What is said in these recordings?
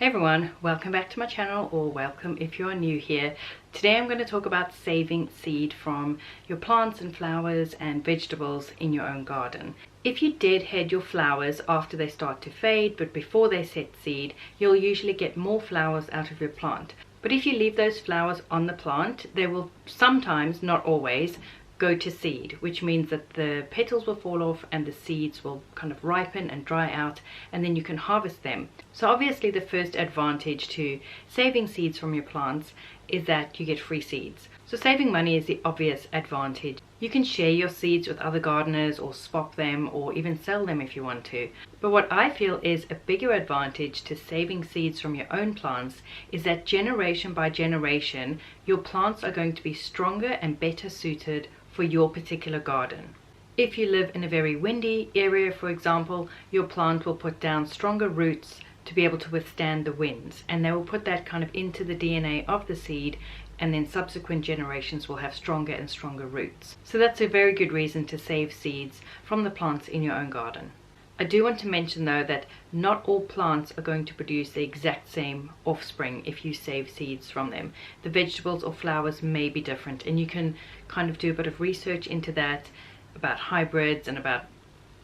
Hey everyone, welcome back to my channel, or welcome if you're new here. Today I'm going to talk about saving seed from your plants and flowers and vegetables in your own garden. If you deadhead your flowers after they start to fade but before they set seed, you'll usually get more flowers out of your plant. But if you leave those flowers on the plant, they will sometimes, not always, go to seed, which means that the petals will fall off and the seeds will kind of ripen and dry out, and then you can harvest them. So obviously the first advantage to saving seeds from your plants is that you get free seeds. So saving money is the obvious advantage. You can share your seeds with other gardeners or swap them or even sell them if you want to. But what I feel is a bigger advantage to saving seeds from your own plants is that generation by generation your plants are going to be stronger and better suited for your particular garden. If you live in a very windy area, for example, your plant will put down stronger roots to be able to withstand the winds, and they will put that kind of into the DNA of the seed, and then subsequent generations will have stronger and stronger roots. So that's a very good reason to save seeds from the plants in your own garden. I do want to mention though that not all plants are going to produce the exact same offspring if you save seeds from them. The vegetables or flowers may be different, and you can kind of do a bit of research into that, about hybrids and about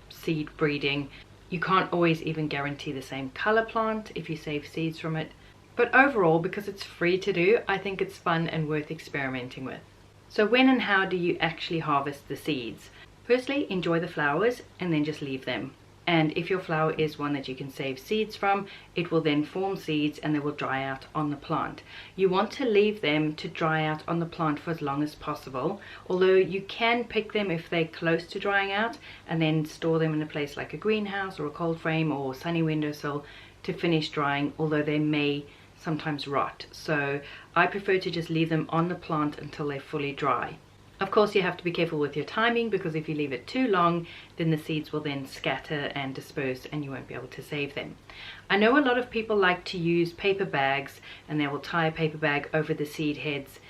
seed breeding. You can't always even guarantee the same color plant if you save seeds from it. But overall, because it's free to do, I think it's fun and worth experimenting with. So when and how do you actually harvest the seeds? Firstly, enjoy the flowers and then just leave them. And if your flower is one that you can save seeds from, it will then form seeds and they will dry out on the plant. You want to leave them to dry out on the plant for as long as possible, although you can pick them if they're close to drying out and then store them in a place like a greenhouse or a cold frame or sunny windowsill to finish drying, although they may sometimes rot. So I prefer to just leave them on the plant until they're fully dry. Of course, you have to be careful with your timing, because if you leave it too long, then the seeds will then scatter and disperse and you won't be able to save them. I know a lot of people like to use paper bags, and they will tie a paper bag over the seed heads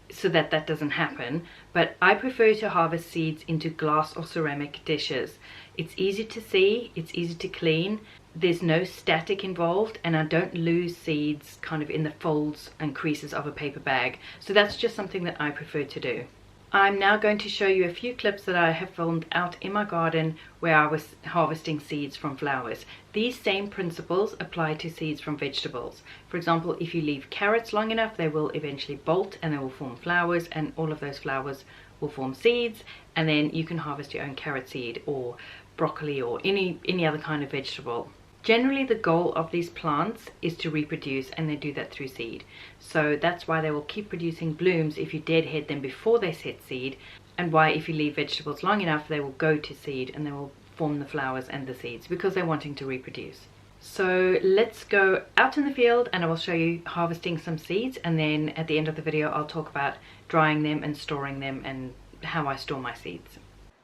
so that that doesn't happen, but I prefer to harvest seeds into glass or ceramic dishes. It's easy to see, it's easy to clean, there's no static involved, and I don't lose seeds kind of in the folds and creases of a paper bag. So that's just something that I prefer to do. I'm now going to show you a few clips that I have filmed out in my garden where I was harvesting seeds from flowers. These same principles apply to seeds from vegetables. For example, if you leave carrots long enough, they will eventually bolt and they will form flowers, and all of those flowers will form seeds, and then you can harvest your own carrot seed or broccoli or any other kind of vegetable. Generally, the goal of these plants is to reproduce, and they do that through seed. So that's why they will keep producing blooms if you deadhead them before they set seed, and why if you leave vegetables long enough, they will go to seed and they will form the flowers and the seeds, because they're wanting to reproduce. So let's go out in the field and I will show you harvesting some seeds, and then at the end of the video I'll talk about drying them and storing them and how I store my seeds.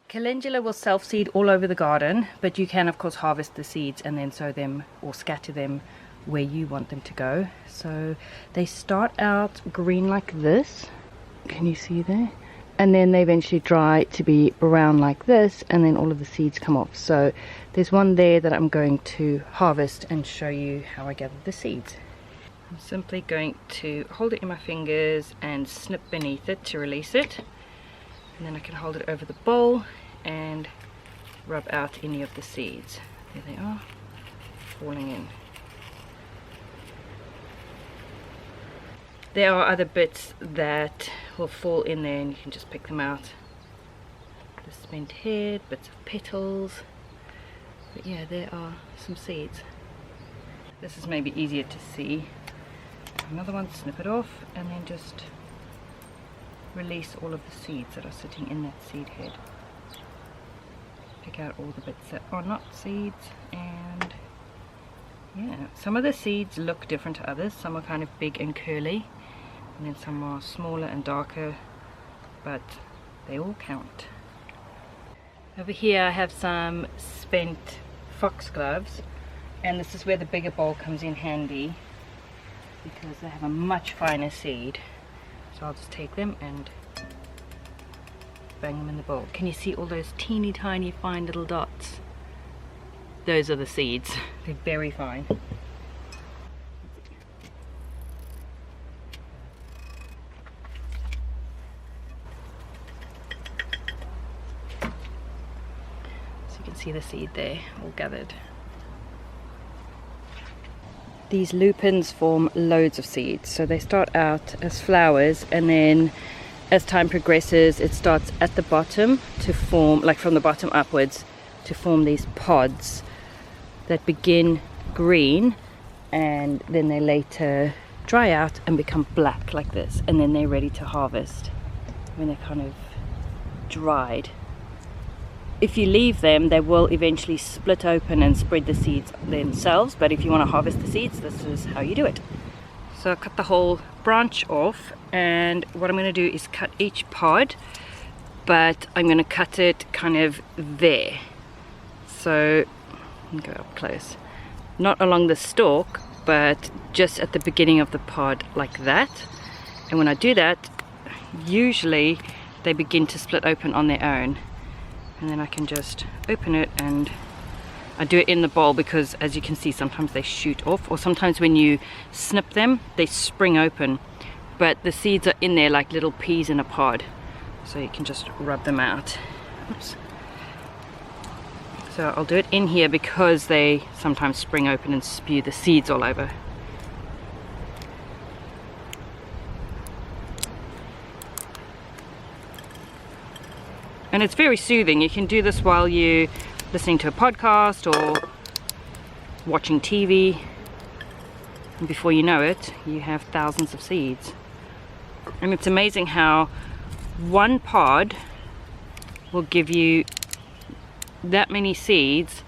Calendula will self-seed all over the garden, but you can of course harvest the seeds and then sow them or scatter them where you want them to go. So they start out green like this, can you see there? And then they eventually dry to be brown like this, and then all of the seeds come off. So there's one there that I'm going to harvest and show you how I gather the seeds. I'm simply going to hold it in my fingers and snip beneath it to release it. And then I can hold it over the bowl and rub out any of the seeds. There they are, falling in. There are other bits that will fall in there and you can just pick them out. The spent head, bits of petals. But yeah, there are some seeds. This is maybe easier to see. Another one, snip it off and then just release all of the seeds that are sitting in that seed head. Pick out all the bits that are not seeds, and yeah, some of the seeds look different to others. Some are kind of big and curly, and then some are smaller and darker, but they all count. Over here I have some spent foxgloves, and this is where the bigger bowl comes in handy because they have a much finer seed. So I'll just take them and bang them in the bowl. Can you see all those teeny tiny fine little dots? Those are the seeds. They're very fine. can see the seed there all gathered. These lupins form loads of seeds. So they start out as flowers, and then as time progresses it starts at the bottom to form, like from the bottom upwards, to form these pods that begin green, and then they later dry out and become black like this, and then they're ready to harvest when they're kind of dried. If you leave them, they will eventually split open and spread the seeds themselves, but if you want to harvest the seeds, this is how you do it. So I cut the whole branch off, and what I'm going to do is cut each pod, but I'm going to cut it kind of there. So go up close, not along the stalk, but just at the beginning of the pod like that. And when I do that, usually they begin to split open on their own, and then I can just open it, and I do it in the bowl because, as you can see, sometimes they shoot off, or sometimes when you snip them they spring open, but the seeds are in there like little peas in a pod, so you can just rub them out. Oops. So I'll do it in here because they sometimes spring open and spew the seeds all over. And it's very soothing. You can do this while you're listening to a podcast or watching TV. And before you know it, you have thousands of seeds. And it's amazing how one pod will give you that many seeds,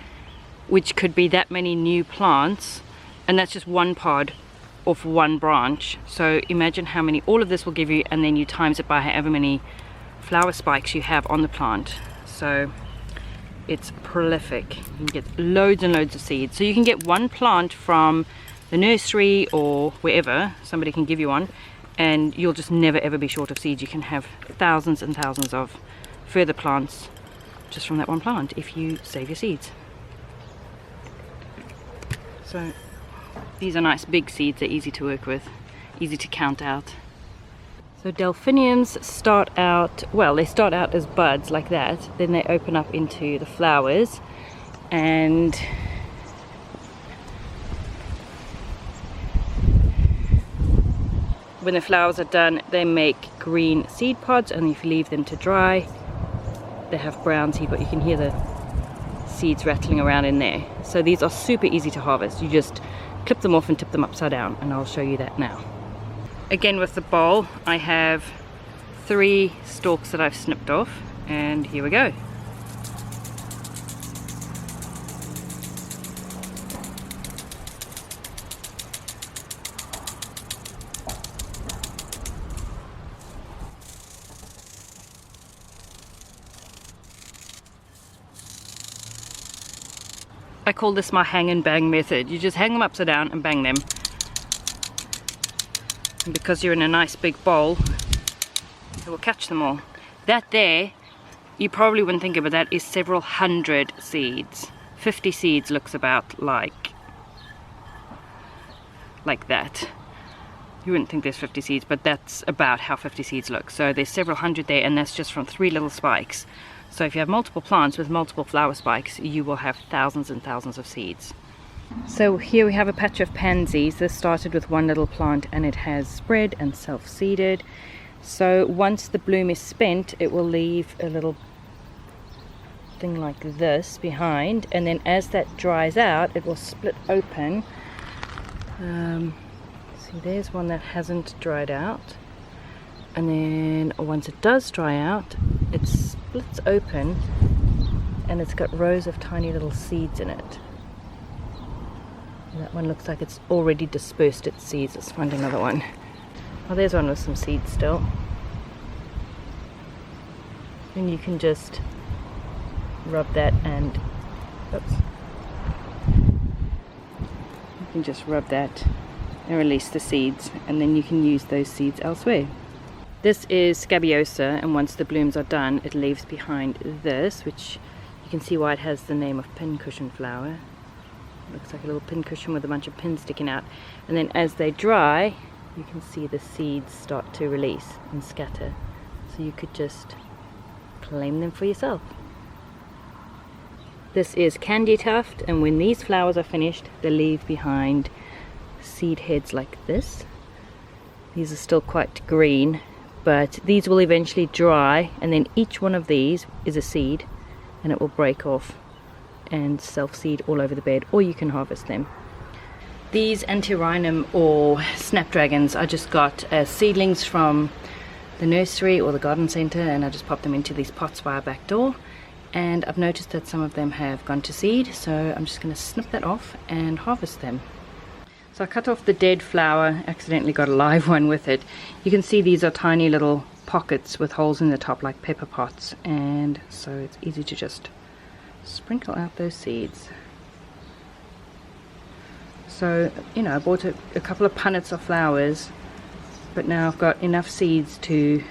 which could be that many new plants, and that's just one pod off one branch. So imagine how many all of this will give you, and then you times it by however many flower spikes you have on the plant. So it's prolific. You can get loads and loads of seeds. So you can get one plant from the nursery or wherever, somebody can give you one, and you'll just never ever be short of seeds. You can have thousands and thousands of further plants just from that one plant if you save your seeds. So these are nice big seeds. They're easy to work with, easy to count out. So delphiniums start out, well, they start out as buds like that, then they open up into the flowers, and when the flowers are done they make green seed pods, and if you leave them to dry they have brown seed, but you can hear the seeds rattling around in there. So these are super easy to harvest. You just clip them off and tip them upside down, and I'll show you that now. Again, with the bowl I have 3 stalks that I've snipped off, and here we go. I call this my hang and bang method. You just hang them upside down and bang them. And because you're in a nice big bowl, it will catch them all. That there, you probably wouldn't think of it, that is several hundred seeds. 50 seeds looks about like that. You wouldn't think there's 50 seeds, but that's about how 50 seeds look. So there's several hundred there, and that's just from 3 little spikes. So if you have multiple plants with multiple flower spikes, you will have thousands and thousands of seeds. So here we have a patch of pansies. This started with one little plant and it has spread and self-seeded. So once the bloom is spent, it will leave a little thing like this behind, and then as that dries out it will split open. See, there's one that hasn't dried out, and then once it does dry out it splits open and it's got rows of tiny little seeds in it. That one looks like it's already dispersed its seeds. Let's find another one. Oh, there's one with some seeds still. And you can just rub that and, oops. You can just rub that and release the seeds, and then you can use those seeds elsewhere. This is scabiosa, and once the blooms are done it leaves behind this, which you can see why it has the name of pincushion flower. Looks like a little pincushion with a bunch of pins sticking out, and then as they dry you can see the seeds start to release and scatter, so you could just claim them for yourself. This is candy tuft, and when these flowers are finished, they leave behind seed heads like this. These are still quite green, but these will eventually dry, and then each one of these is a seed, and it will break off and self-seed all over the bed, or you can harvest them. These antirrhinum or snapdragons, I just got seedlings from the nursery or the garden center, and I just popped them into these pots by our back door, and I've noticed that some of them have gone to seed, so I'm just going to snip that off and harvest them. So I cut off the dead flower, accidentally got a live one with it. You can see these are tiny little pockets with holes in the top like pepper pots, and so it's easy to just sprinkle out those seeds. So, you know, I bought a couple of punnets of flowers, but now I've got enough seeds to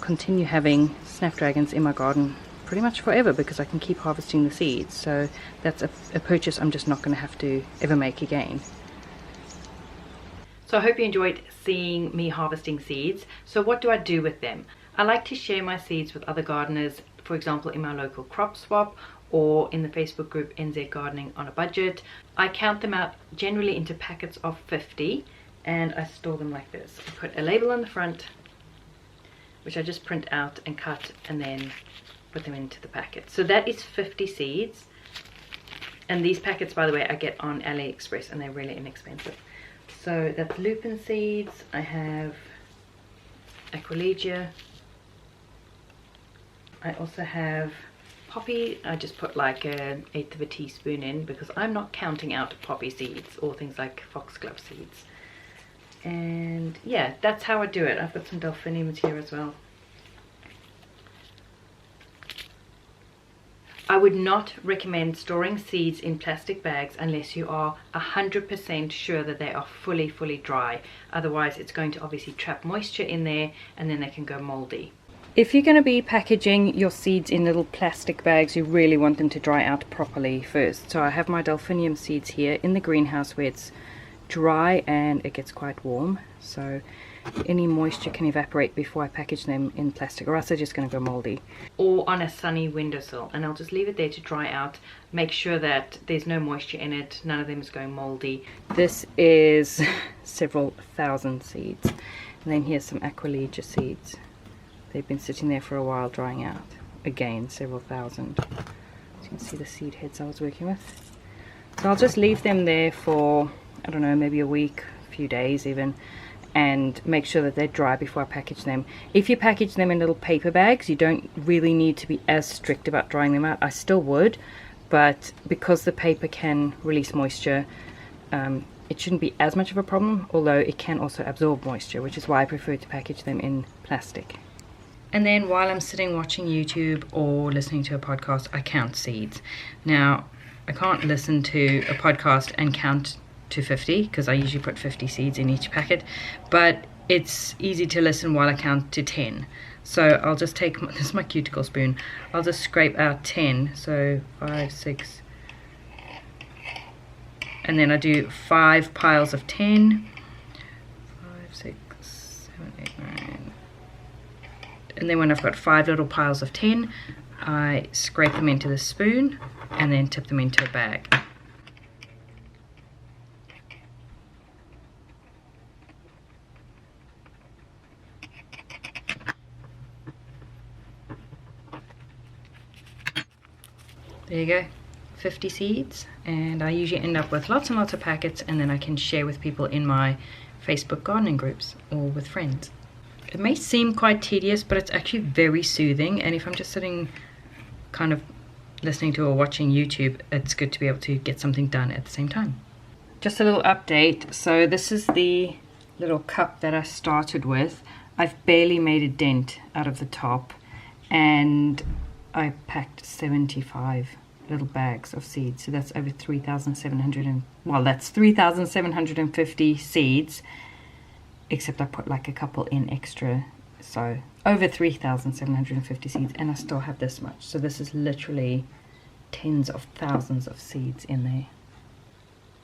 continue having snapdragons in my garden pretty much forever, because I can keep harvesting the seeds. So that's a purchase I'm just not going to have to ever make again. So I hope you enjoyed seeing me harvesting seeds. So what do I do with them? I like to share my seeds with other gardeners, for example in my local crop swap or in the Facebook group NZ Gardening on a Budget. I count them out generally into packets of 50, and I store them like this. I put a label on the front, which I just print out and cut, and then put them into the packet. So that is 50 seeds, and these packets, by the way, I get on AliExpress, and they're really inexpensive. So that's lupin seeds. I have Aquilegia. I also have poppy. I just put like an eighth of a teaspoon in, because I'm not counting out poppy seeds or things like foxglove seeds. And yeah, that's how I do it. I've got some delphiniums here as well. I would not recommend storing seeds in plastic bags unless you are 100% sure that they are fully dry. Otherwise it's going to obviously trap moisture in there, and then they can go moldy. If you're going to be packaging your seeds in little plastic bags, you really want them to dry out properly first. So I have my delphinium seeds here in the greenhouse where it's dry and it gets quite warm, so any moisture can evaporate before I package them in plastic, or else they're just going to go moldy. Or on a sunny windowsill, and I'll just leave it there to dry out. Make sure that there's no moisture in it, none of them is going moldy. This is several thousand seeds, and then here's some Aquilegia seeds. They've been sitting there for a while drying out. Again, several thousand. So you can see the seed heads I was working with. So I'll just leave them there for, I don't know, maybe a week, a few days even, and make sure that they're dry before I package them. If you package them in little paper bags, you don't really need to be as strict about drying them out. I still would, but because the paper can release moisture, it shouldn't be as much of a problem, although it can also absorb moisture, which is why I prefer to package them in plastic. And then while I'm sitting watching YouTube or listening to a podcast, I count seeds. Now, I can't listen to a podcast and count to 50, because I usually put 50 seeds in each packet, but it's easy to listen while I count to 10. So I'll just take, this is my cuticle spoon, I'll just scrape out 10, so 5, 6, and then I do 5 piles of 10, 5, 6, 7, 8, 9, and then when I've got 5 little piles of 10, I scrape them into the spoon and then tip them into a bag. There you go, 50 seeds, and I usually end up with lots and lots of packets, and then I can share with people in my Facebook gardening groups or with friends. It may seem quite tedious, but it's actually very soothing, and if I'm just sitting kind of listening to or watching YouTube, it's good to be able to get something done at the same time. Just a little update. So this is the little cup that I started with. I've barely made a dent out of the top, and I packed 75 little bags of seeds, so that's over 3,700 and, well, that's 3,750 seeds, except I put like a couple in extra, so over 3,750 seeds, and I still have this much. So this is literally tens of thousands of seeds in there.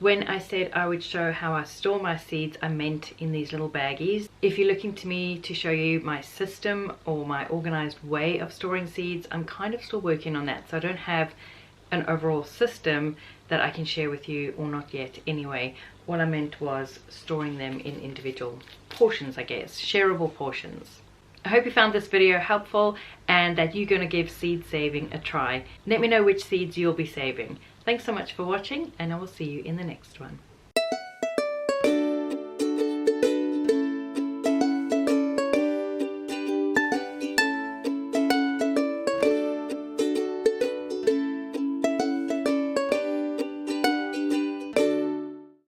When I said I would show how I store my seeds, I meant in these little baggies. If you're looking to me to show you my system or my organized way of storing seeds, I'm kind of still working on that. So I don't have an overall system that I can share with you, or not yet anyway. What I meant was storing them in individual portions, I guess, shareable portions. I hope you found this video helpful and that you're going to give seed saving a try. Let me know which seeds you'll be saving. Thanks so much for watching, and I will see you in the next one.